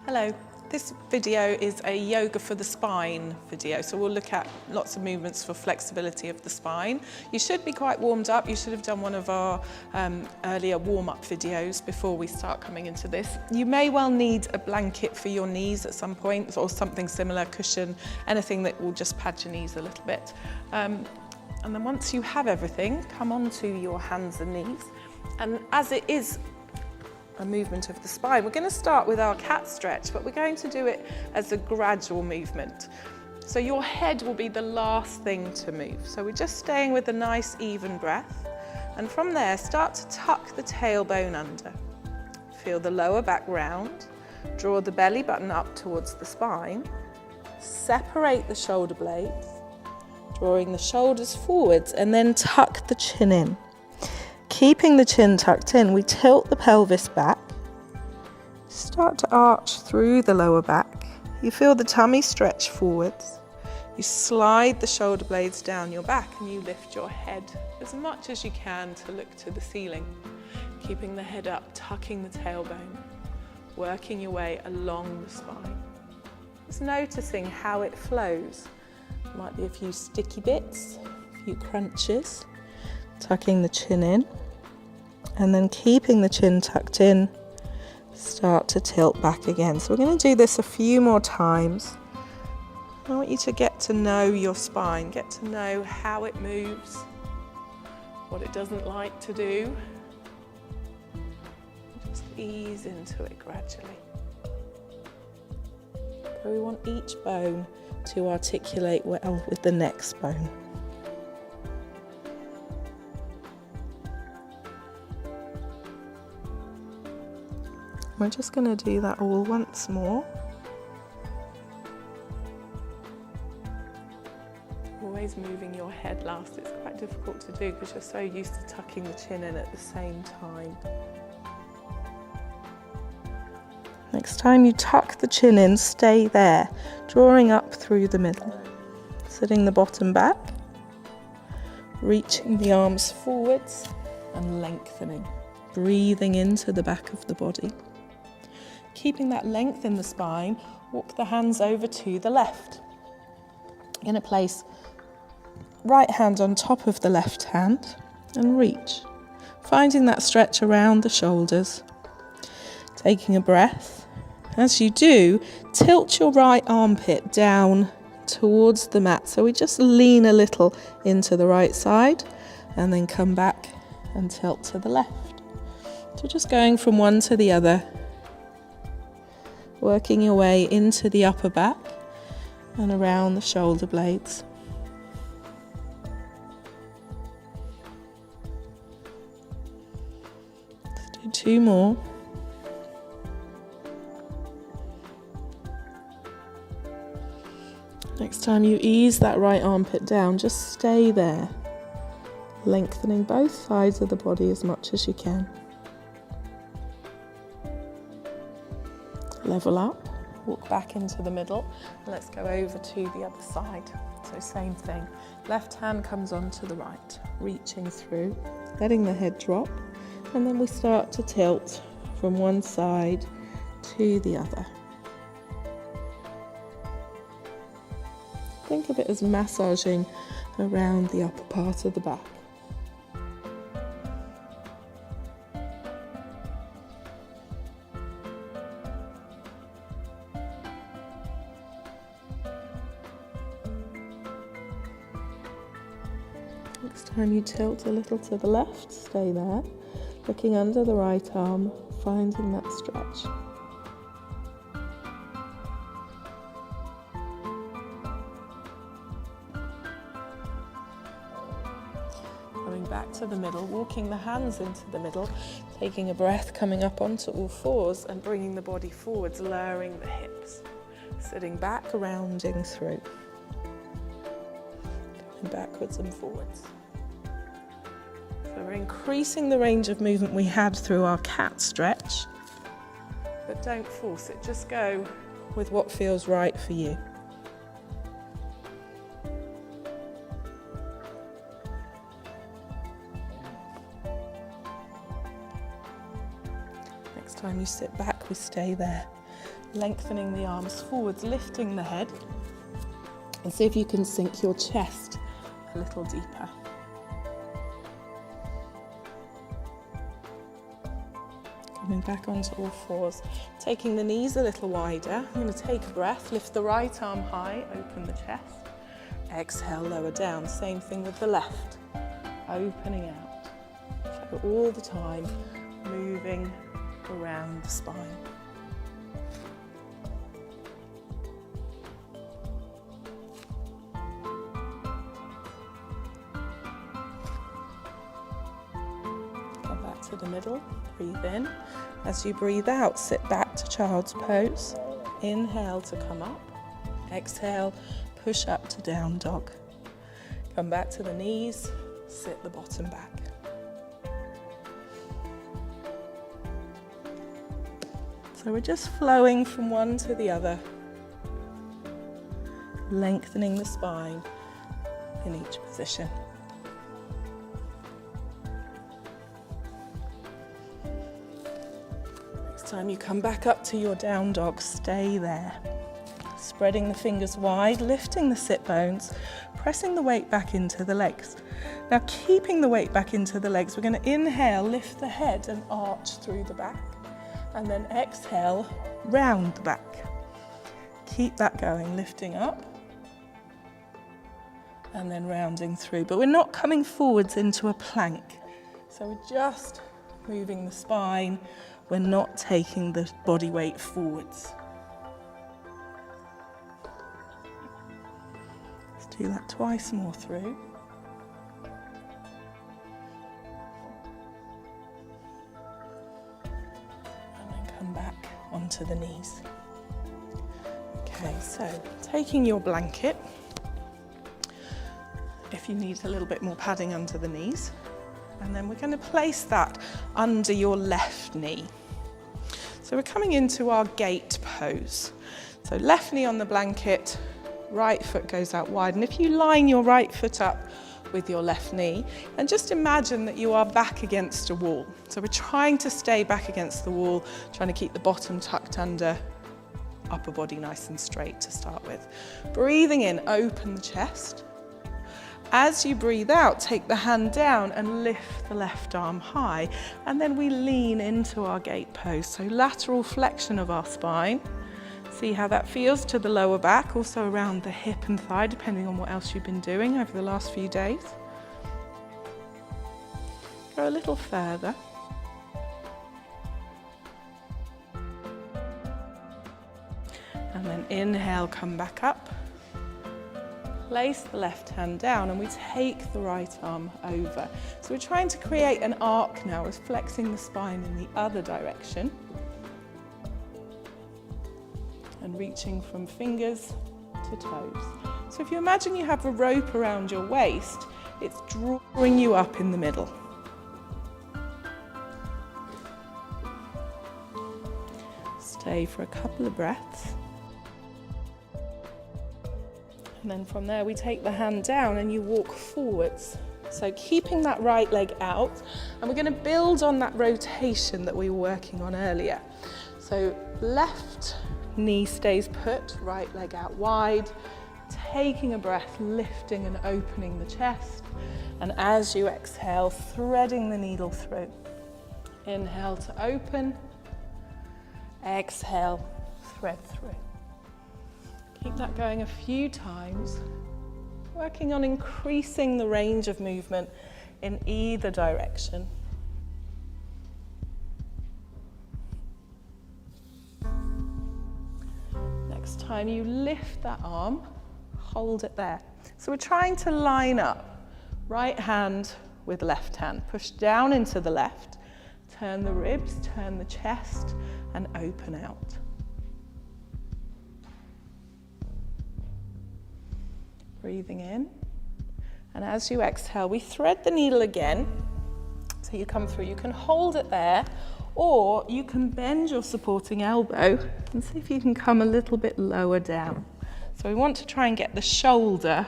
Hello, this video is a yoga for the spine video, so we'll look at lots of movements for flexibility of the spine. You should be quite warmed up. You should have done one of our earlier warm-up videos before we start coming into this. You may well need a blanket for your knees at some point, or something similar, cushion, anything that will just pad your knees a little bit. And then once you have everything, come onto your hands and knees. And as it is a movement of the spine, we're going to start with our cat stretch, but we're going to do it as a gradual movement. So your head will be the last thing to move. So we're just staying with a nice even breath. And from there, start to tuck the tailbone under. Feel the lower back round. Draw the belly button up towards the spine. Separate the shoulder blades, drawing the shoulders forwards, and then tuck the chin in. Keeping the chin tucked in, we tilt the pelvis back, start to arch through the lower back. You feel the tummy stretch forwards. You slide the shoulder blades down your back and you lift your head as much as you can to look to the ceiling. Keeping the head up, tucking the tailbone, working your way along the spine. Just noticing how it flows. There might be a few sticky bits, a few crunches. Tucking the chin in, and then keeping the chin tucked in, start to tilt back again. So we're going to do this a few more times. I want you to get to know your spine, get to know how it moves, what it doesn't like to do. Just ease into it gradually. So we want each bone to articulate well with the next bone. We're just going to do that all once more. Always moving your head last. It's quite difficult to do because you're so used to tucking the chin in at the same time. Next time you tuck the chin in, stay there, drawing up through the middle. Sitting the bottom back, reaching the arms forwards and lengthening, breathing into the back of the body. Keeping that length in the spine, walk the hands over to the left. You're going to place right hand on top of the left hand and reach. Finding that stretch around the shoulders. Taking a breath. As you do, tilt your right armpit down towards the mat. So we just lean a little into the right side and then come back and tilt to the left. So just going from one to the other. Working your way into the upper back and around the shoulder blades. Let's do two more. Next time you ease that right armpit down, just stay there, lengthening both sides of the body as much as you can. Level up, walk back into the middle, and let's go over to the other side. So same thing, left hand comes onto the right, reaching through, letting the head drop, and then we start to tilt from one side to the other. Think of it as massaging around the upper part of the back. Next time you tilt a little to the left, stay there, looking under the right arm, finding that stretch. Coming back to the middle, walking the hands into the middle, taking a breath, coming up onto all fours and bringing the body forwards, lowering the hips. Sitting back, rounding through. And backwards and forwards. So we're increasing the range of movement we had through our cat stretch, but don't force it, just go with what feels right for you. Next time you sit back, we stay there. lengthening the arms forwards, lifting the head, and see if you can sink your chest a little deeper. Coming back onto all fours, taking the knees a little wider. I'm going to take a breath, lift the right arm high, open the chest. Exhale, lower down. Same thing with the left, opening out. So all the time, moving around the spine. Come back to the middle, breathe in. As you breathe out, sit back to child's pose. Inhale to come up. Exhale, push up to down dog. Come back to the knees, sit the bottom back. So we're just flowing from one to the other, lengthening the spine in each position. Next time you come back up to your down dog, stay there. Spreading the fingers wide, lifting the sit bones, pressing the weight back into the legs. Now keeping the weight back into the legs, we're going to inhale, lift the head and arch through the back. And then exhale, round the back. Keep that going, lifting up and then rounding through. But we're not coming forwards into a plank. So we're just moving the spine. We're not taking the body weight forwards. Let's do that twice more through. Come back onto the knees. Okay, so taking your blanket, if you need a little bit more padding under the knees, and then we're going to place that under your left knee. So we're coming into our gate pose. So left knee on the blanket, right foot goes out wide, and if you line your right foot up with your left knee, and just imagine that you are back against a wall. So we're trying to stay back against the wall, trying to keep the bottom tucked under, upper body nice and straight to start with. Breathing in, open the chest. As you breathe out, take the hand down and lift the left arm high, and then we lean into our gate pose. So lateral flexion of our spine. See how that feels to the lower back, also around the hip and thigh, depending on what else you've been doing over the last few days. Go a little further. And then inhale, come back up. Place the left hand down and we take the right arm over. So we're trying to create an arc now, with flexing the spine in the other direction. And reaching from fingers to toes. So if you imagine you have a rope around your waist, it's drawing you up in the middle. Stay for a couple of breaths. And then from there we take the hand down and you walk forwards. So keeping that right leg out, and we're going to build on that rotation that we were working on earlier. So left knee stays put, right leg out wide, taking a breath, lifting and opening the chest, and as you exhale, threading the needle through. Inhale to open, exhale, thread through. Keep that going a few times, working on increasing the range of movement in either direction. Next time you lift that arm, hold it there. So we're trying to line up right hand with left hand. Push down into the left, turn the ribs, turn the chest, and open out. Breathing in. And as you exhale, we thread the needle again. So you come through, you can hold it there, or you can bend your supporting elbow and see if you can come a little bit lower down. So we want to try and get the shoulder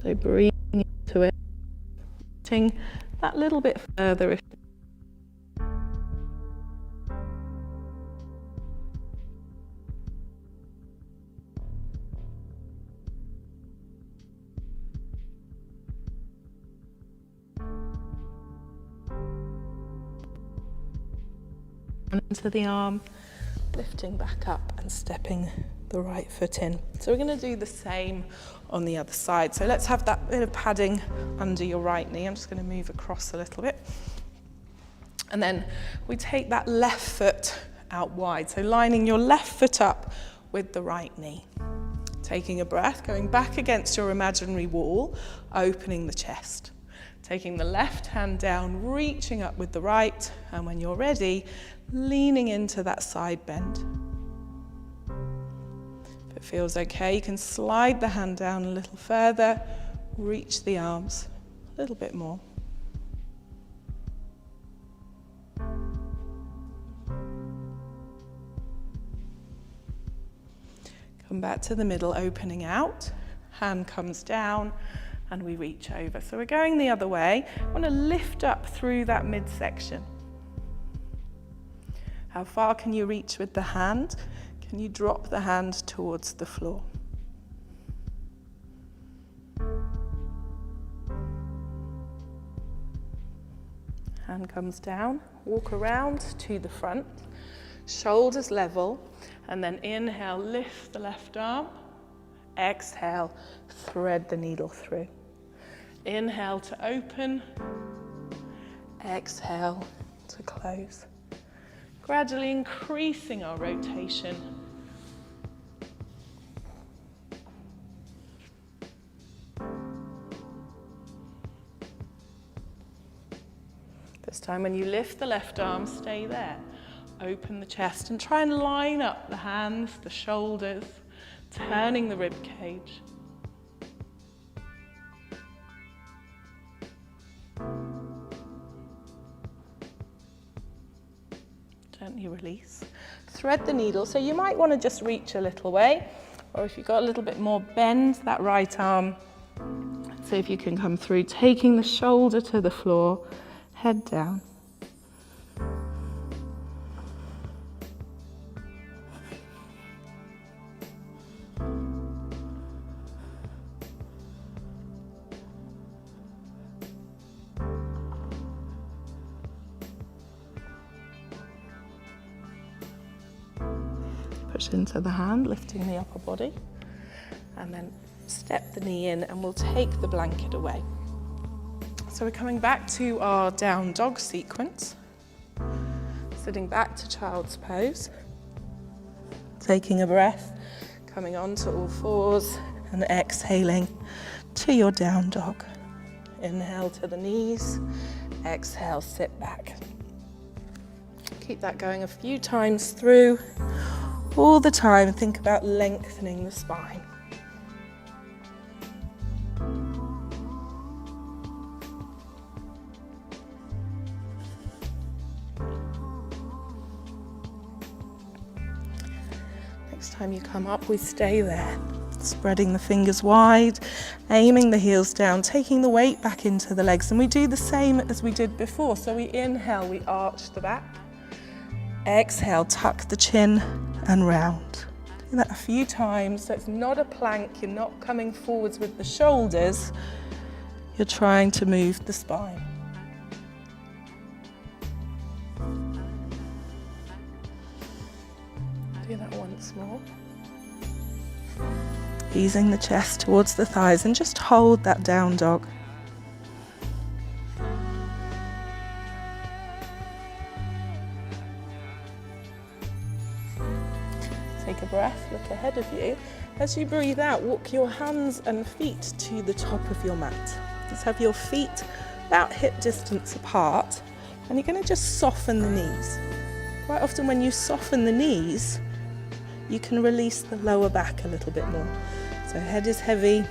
so breathing into it, putting that little bit further if into the arm, lifting back up and stepping the right foot in. So we're going to do the same on the other side. So let's have that bit of padding under your right knee. I'm just going to move across a little bit. And then we take that left foot out wide. So lining your left foot up with the right knee. Taking a breath, going back against your imaginary wall, opening the chest. Taking the left hand down, reaching up with the right, and when you're ready, leaning into that side bend. If it feels okay, you can slide the hand down a little further, reach the arms a little bit more. Come back to the middle, opening out, hand comes down, and we reach over. So we're going the other way. I want to lift up through that midsection. How far can you reach with the hand? Can you drop the hand towards the floor? Hand comes down, walk around to the front, shoulders level, and then inhale, lift the left arm. Exhale, thread the needle through. Inhale to open, exhale to close. Gradually increasing our rotation. This time when you lift the left arm, stay there. Open the chest and try and line up the hands, the shoulders, turning the rib cage. Gently release. Thread the needle. So you might want to just reach a little way, or if you've got a little bit more, bend that right arm. See if you can come through, taking the shoulder to the floor, head down. Push into the hand, lifting the upper body, and then step the knee in and we'll take the blanket away. So we're coming back to our down dog sequence, sitting back to child's pose, taking a breath, coming onto all fours and exhaling to your down dog. Inhale to the knees, exhale, sit back. Keep that going a few times through. All the time, think about lengthening the spine. Next time you come up, we stay there, spreading the fingers wide, aiming the heels down, taking the weight back into the legs. And we do the same as we did before. So we inhale, we arch the back. Exhale, tuck the chin and round. Do that a few times. So it's not a plank, you're not coming forwards with the shoulders, you're trying to move the spine. Do that once more. Easing the chest towards the thighs and just hold that down dog. Take a breath, look ahead of you. As you breathe out, walk your hands and feet to the top of your mat. Just have your feet about hip distance apart, and you're going to just soften the knees. Quite often when you soften the knees, you can release the lower back a little bit more. So head is heavy,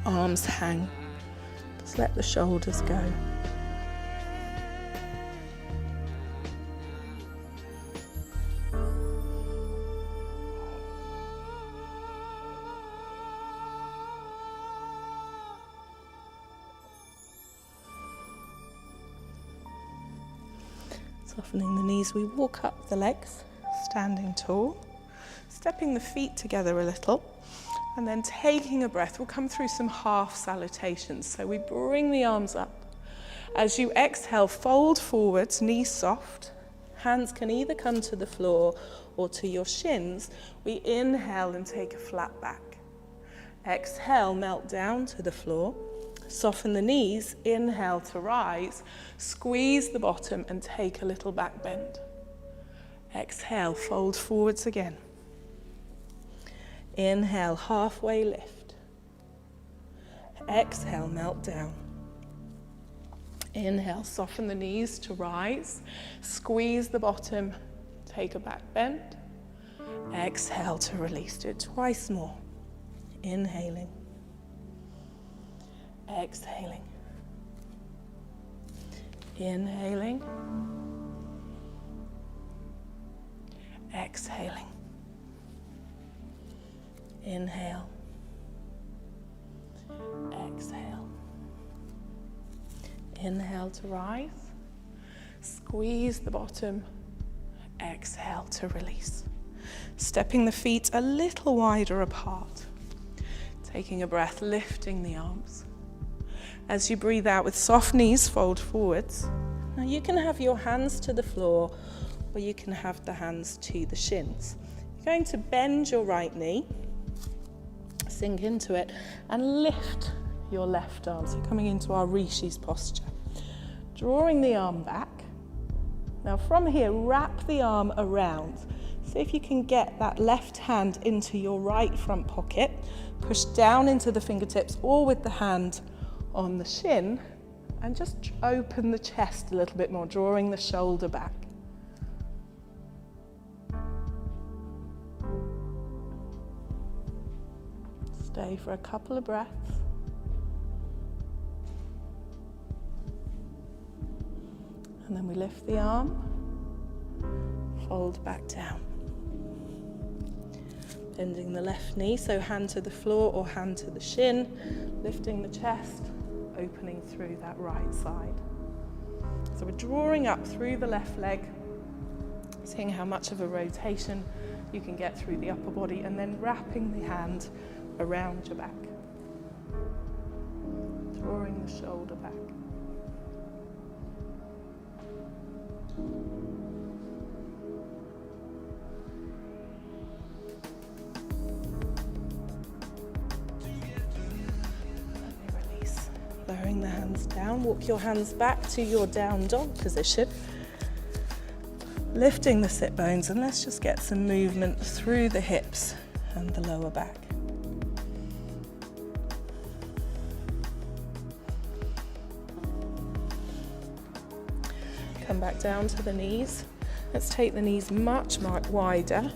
arms hang. Just let the shoulders go. Softening the knees, we walk up the legs, standing tall, stepping the feet together a little, and then taking a breath. We'll come through some half salutations. So we bring the arms up. As you exhale, fold forwards, knees soft. Hands can either come to the floor or to your shins. We inhale and take a flat back. Exhale, melt down to the floor. Soften the knees, inhale to rise. Squeeze the bottom and take a little back bend. Exhale, fold forwards again. Inhale, halfway lift. Exhale, melt down. Inhale, soften the knees to rise. Squeeze the bottom, take a back bend. Exhale to release. Do it twice more. Inhaling. Exhaling. Inhaling. Exhaling. Inhale. Exhale. Inhale to rise. Squeeze the bottom. Exhale to release. Stepping the feet a little wider apart. Taking a breath, lifting the arms. As you breathe out with soft knees, fold forwards. Now you can have your hands to the floor or you can have the hands to the shins. You're going to bend your right knee, sink into it, and lift your left arm. So coming into our Rishi's posture. Drawing the arm back. Now from here, wrap the arm around. See if you can get that left hand into your right front pocket. Push down into the fingertips or with the hand on the shin, and just open the chest a little bit more, drawing the shoulder back. Stay for a couple of breaths. And then we lift the arm, fold back down. Bending the left knee, so hand to the floor or hand to the shin, lifting the chest, opening through that right side. So we're drawing up through the left leg, seeing how much of a rotation you can get through the upper body, and then wrapping the hand around your back. Drawing the shoulder back. Lowering the hands down, walk your hands back to your down dog position. Lifting the sit bones, and let's just get some movement through the hips and the lower back. Come back down to the knees. Let's take the knees much wider.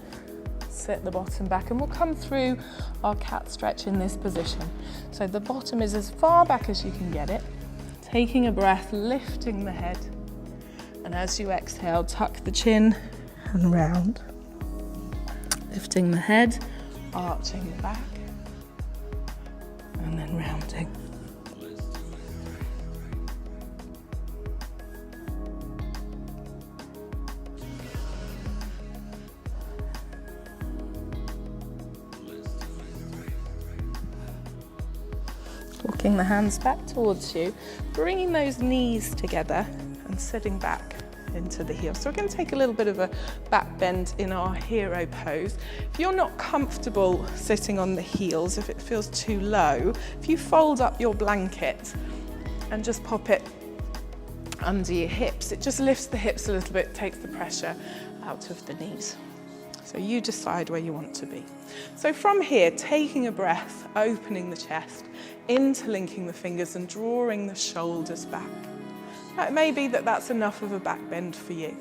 Sit the bottom back, and we'll come through our cat stretch in this position. So the bottom is as far back as you can get it. Taking a breath, lifting the head. And as you exhale, tuck the chin and round. Lifting the head, arching the back, and then rounding. Walking the hands back towards you, bringing those knees together and sitting back into the heels. So we're going to take a little bit of a back bend in our hero pose. If you're not comfortable sitting on the heels, if it feels too low, if you fold up your blanket and just pop it under your hips, it just lifts the hips a little bit, takes the pressure out of the knees. So you decide where you want to be. So from here, taking a breath, opening the chest, interlinking the fingers and drawing the shoulders back. Now, it may be that that's enough of a back bend for you.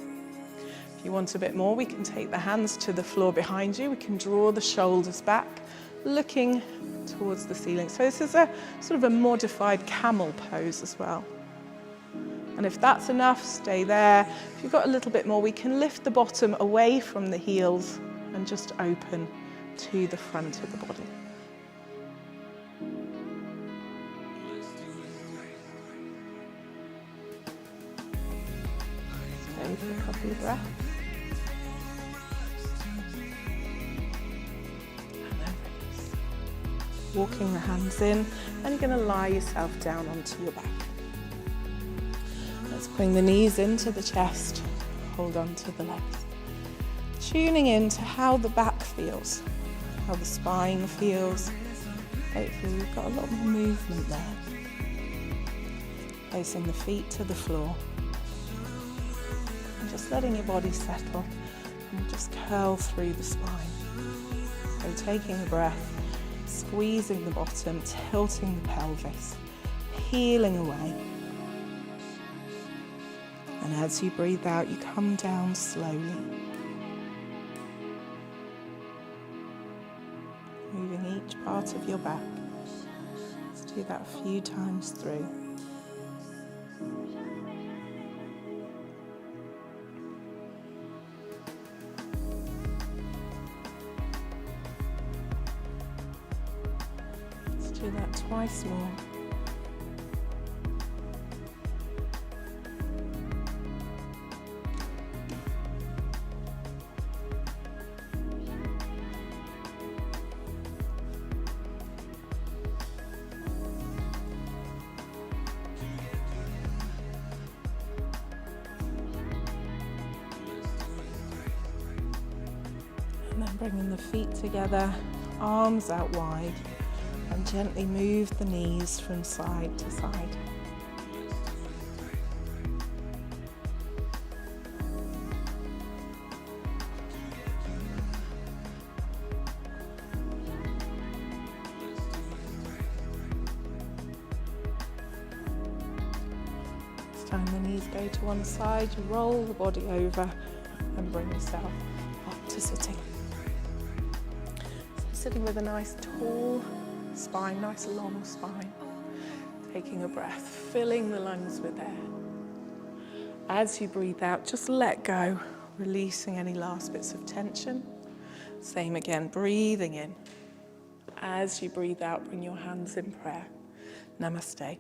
If you want a bit more, we can take the hands to the floor behind you. We can draw the shoulders back, looking towards the ceiling. So this is a sort of a modified camel pose as well. And if that's enough, stay there. If you've got a little bit more, we can lift the bottom away from the heels and just open to the front of the body. Stay Stay for a couple of breaths. And then release. Walking the hands in, and you're going to lie yourself down onto your back. Let's bring the knees into the chest, hold on to the legs. Tuning in to how the back feels, how the spine feels. Hopefully we've got a lot more movement there. Placing the feet to the floor. And just letting your body settle and just curl through the spine. So taking a breath, squeezing the bottom, tilting the pelvis, peeling away. And as you breathe out, you come down slowly. Moving each part of your back. Let's do that a few times through. Let's do that twice more. And then bringing the feet together, arms out wide, and gently move the knees from side to side. This time the knees go to one side, you roll the body over and bring yourself up to sitting. Sitting with a nice tall spine, nice long spine. Taking a breath, filling the lungs with air. As you breathe out, just let go, releasing any last bits of tension. Same again, breathing in. As you breathe out, bring your hands in prayer. Namaste.